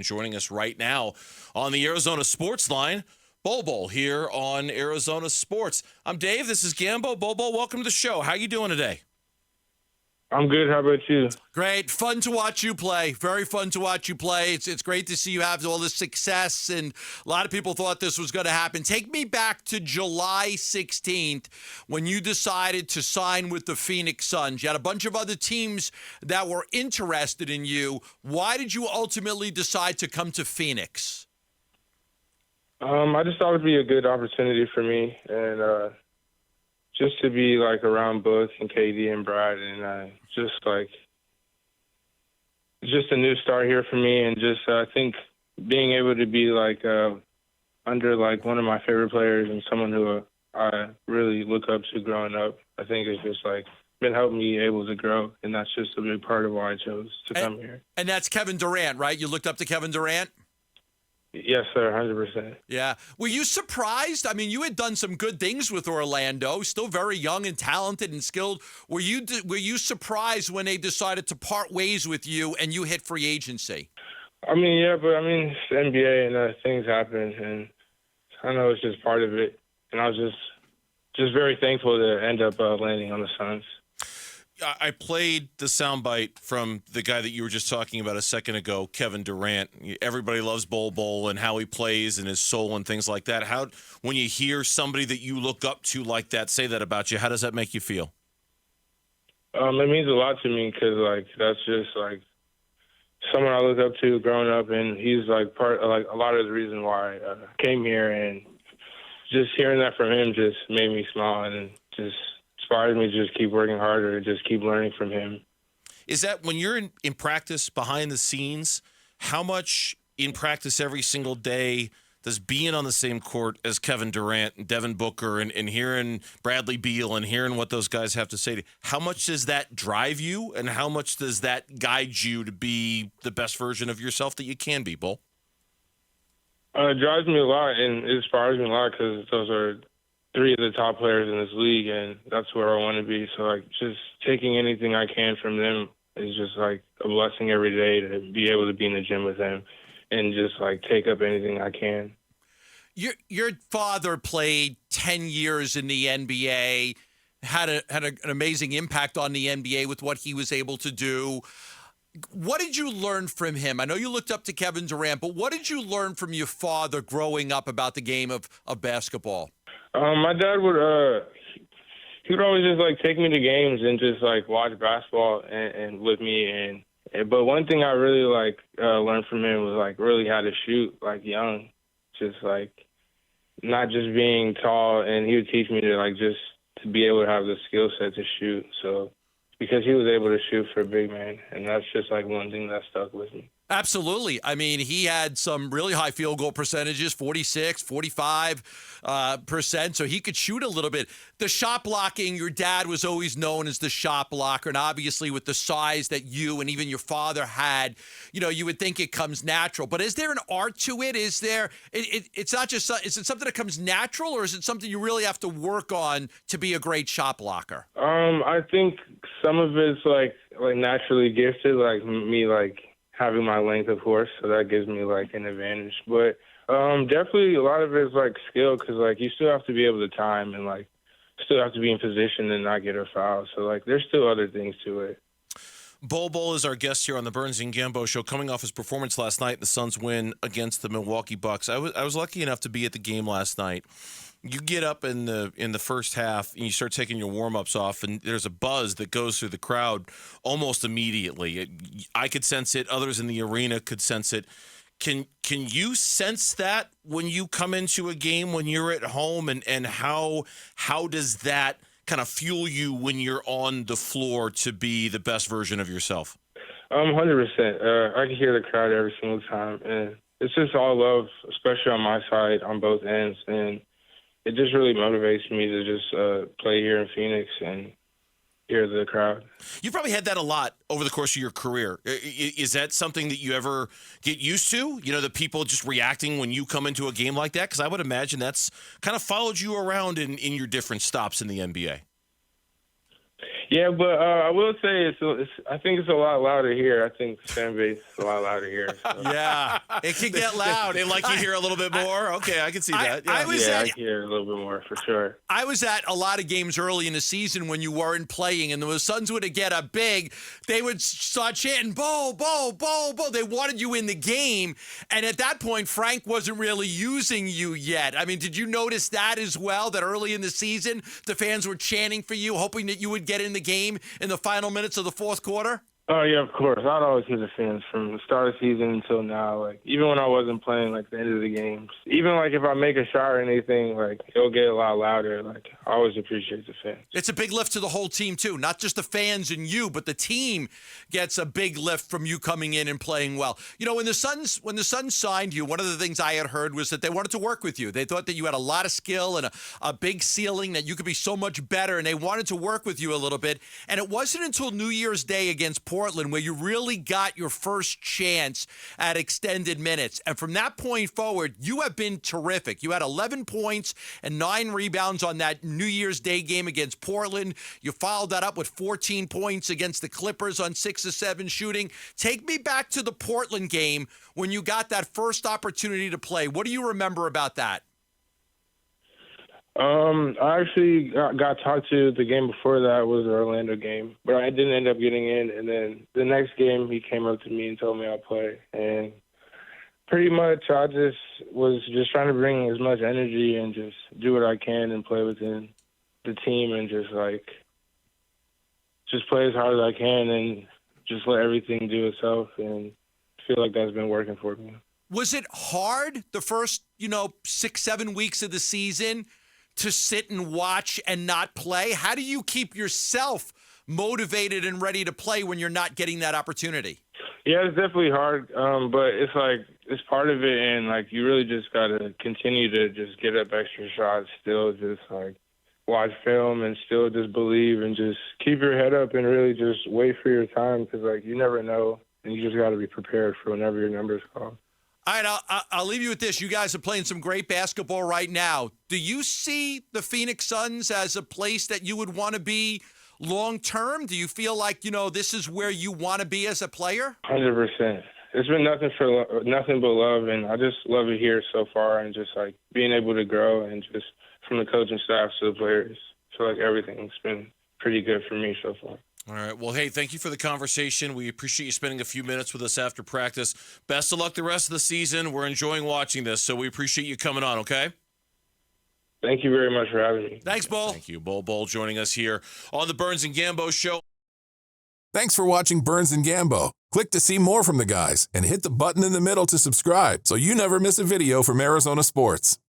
Joining us right now on the Arizona Sports Line, Bol Bol here on Arizona Sports. I'm Dave. This is Gambo. Bol Bol, welcome to the show. How you doing today? I'm good. How about you? Great. Fun to watch you play. Very fun to watch you play. It's great to see you have all this success, and a lot of people thought this was going to happen. Take me back to July 16th when you decided to sign with the Phoenix Suns. You had a bunch of other teams that were interested in you. Why did you ultimately decide to come to Phoenix? I just thought it would be a good opportunity for me, and just to be like around Book and KD and Brad, and just a new start here for me, and just I think being able to be like under like one of my favorite players and someone who I really look up to growing up, I think it's just like been helping me able to grow, and that's just a big part of why I chose to come here. And that's Kevin Durant, right? You looked up to Kevin Durant? Yes, sir, 100%. Yeah. Were you surprised? I mean, you had done some good things with Orlando, still very young and talented and skilled. Were you surprised when they decided to part ways with you and you hit free agency? I mean, yeah, but I mean, it's the NBA and things happen, and I know it's just part of it. And I was just very thankful to end up landing on the Suns. I played the soundbite from the guy that you were just talking about a second ago, Kevin Durant. Everybody loves Bol Bol and how he plays and his soul and things like that. How, when you hear somebody that you look up to like that say that about you, how does that make you feel? It means a lot to me because, like, that's just, like, someone I look up to growing up, and he's, like, part of, like, a lot of the reason why I came here, and just hearing that from him just made me smile and just inspired me to just keep working harder and just keep learning from him. Is that when you're in practice behind the scenes, how much in practice every single day does being on the same court as Kevin Durant and Devin Booker and hearing Bradley Beal and hearing what those guys have to say to you, how much does that drive you and how much does that guide you to be the best version of yourself that you can be, Bol? It drives me a lot and it inspires me a lot because those are three of the top players in this league, and that's where I want to be. So, like, just taking anything I can from them is just, like, a blessing every day to be able to be in the gym with them and just, like, take up anything I can. Your father played 10 years in the NBA, had an amazing impact on the NBA with what he was able to do. What did you learn from him? I know you looked up to Kevin Durant, but what did you learn from your father growing up about the game of basketball? My dad he would always just like take me to games and just like watch basketball and with me but one thing I really learned from him was like really how to shoot like young, just like not just being tall, and he would teach me to like just to be able to have the skill set to shoot. So because he was able to shoot for a big man, and that's just like one thing that stuck with me. Absolutely. I mean, he had some really high field goal percentages, 46, 45%, so he could shoot a little bit. The shot blocking, your dad was always known as the shot blocker, and obviously with the size that you and even your father had, you know, you would think it comes natural. But is there an art to it? Is there, it's not just, is it something that comes natural, or is it something you really have to work on to be a great shot blocker? I think some of it's like naturally gifted, like me, like, having my length, of course, so that gives me, like, an advantage. But definitely a lot of it is, like, skill because, like, you still have to be able to time and, like, still have to be in position and not get a foul. So, like, there's still other things to it. Bol Bol is our guest here on the Burns Gambo show, coming off his performance last night in the Suns' win against the Milwaukee Bucks. I was lucky enough to be at the game last night. You get up in the first half and you start taking your warm-ups off, and there's a buzz that goes through the crowd almost immediately. I could sense it. Others in the arena could sense it. Can you sense that when you come into a game, when you're at home, and how does that kind of fuel you when you're on the floor to be the best version of yourself? 100%. I can hear the crowd every single time, and it's just all love, especially on my side, on both ends, and it just really motivates me to just play here in Phoenix and hear the crowd. You probably had that a lot over the course of your career. Is that something that you ever get used to? You know, the people just reacting when you come into a game like that? Because I would imagine that's kind of followed you around in your different stops in the NBA. Yeah, but I will say I think it's a lot louder here. I think the fan base is a lot louder here. So. Yeah, it can get loud. They like you here a little bit more. Okay, I can see that. Yeah. I hear a little bit more for sure. I was at a lot of games early in the season when you weren't playing, and the Suns would get up big. They would start chanting, Bol, Bol, Bol, Bol. They wanted you in the game, and at that point, Frank wasn't really using you yet. I mean, did you notice that as well, that early in the season, the fans were chanting for you, hoping that you would get in the game in the final minutes of the fourth quarter? Oh, yeah, of course. I'd always hear the fans from the start of the season until now. Like, even when I wasn't playing, like, the end of the games. Even, like, if I make a shot or anything, like, it'll get a lot louder. Like, I always appreciate the fans. It's a big lift to the whole team, too. Not just the fans and you, but the team gets a big lift from you coming in and playing well. You know, when the Suns signed you, one of the things I had heard was that they wanted to work with you. They thought that you had a lot of skill and a big ceiling, that you could be so much better, and they wanted to work with you a little bit. And it wasn't until New Year's Day against Portland where you really got your first chance at extended minutes. And from that point forward, you have been terrific. You had 11 points and 9 rebounds on that New Year's Day game against Portland. You followed that up with 14 points against the Clippers on 6 of 7 shooting. Take me back to the Portland game when you got that first opportunity to play. What do you remember about that? I actually got talked to. The game before that was the Orlando game, but I didn't end up getting in. And then the next game, he came up to me and told me I'd play. And pretty much I just was just trying to bring as much energy and just do what I can and play within the team and just play as hard as I can and just let everything do itself. And I feel like that's been working for me. Was it hard the first, 6, 7 weeks of the season to sit and watch and not play? How do you keep yourself motivated and ready to play when you're not getting that opportunity? Yeah, it's definitely hard, but it's part of it, and you really just gotta continue to just get up extra shots, still just watch film and still just believe and just keep your head up and really just wait for your time, because you never know, and you just gotta be prepared for whenever your number's called. All right, I'll leave you with this. You guys are playing some great basketball right now. Do you see the Phoenix Suns as a place that you would want to be long term? Do you feel like, this is where you want to be as a player? 100%. It's been nothing but love, and I just love it here so far, and just being able to grow, and just from the coaching staff to the players. I feel like everything's been pretty good for me so far. All right. Well, hey, thank you for the conversation. We appreciate you spending a few minutes with us after practice. Best of luck the rest of the season. We're enjoying watching this, so we appreciate you coming on, okay? Thank you very much for having me. Thanks, Bol. Thank you. Bol Bol joining us here on the Burns Gambo Show. Thanks for watching Burns Gambo. Click to see more from the guys and hit the button in the middle to subscribe so you never miss a video from Arizona sports.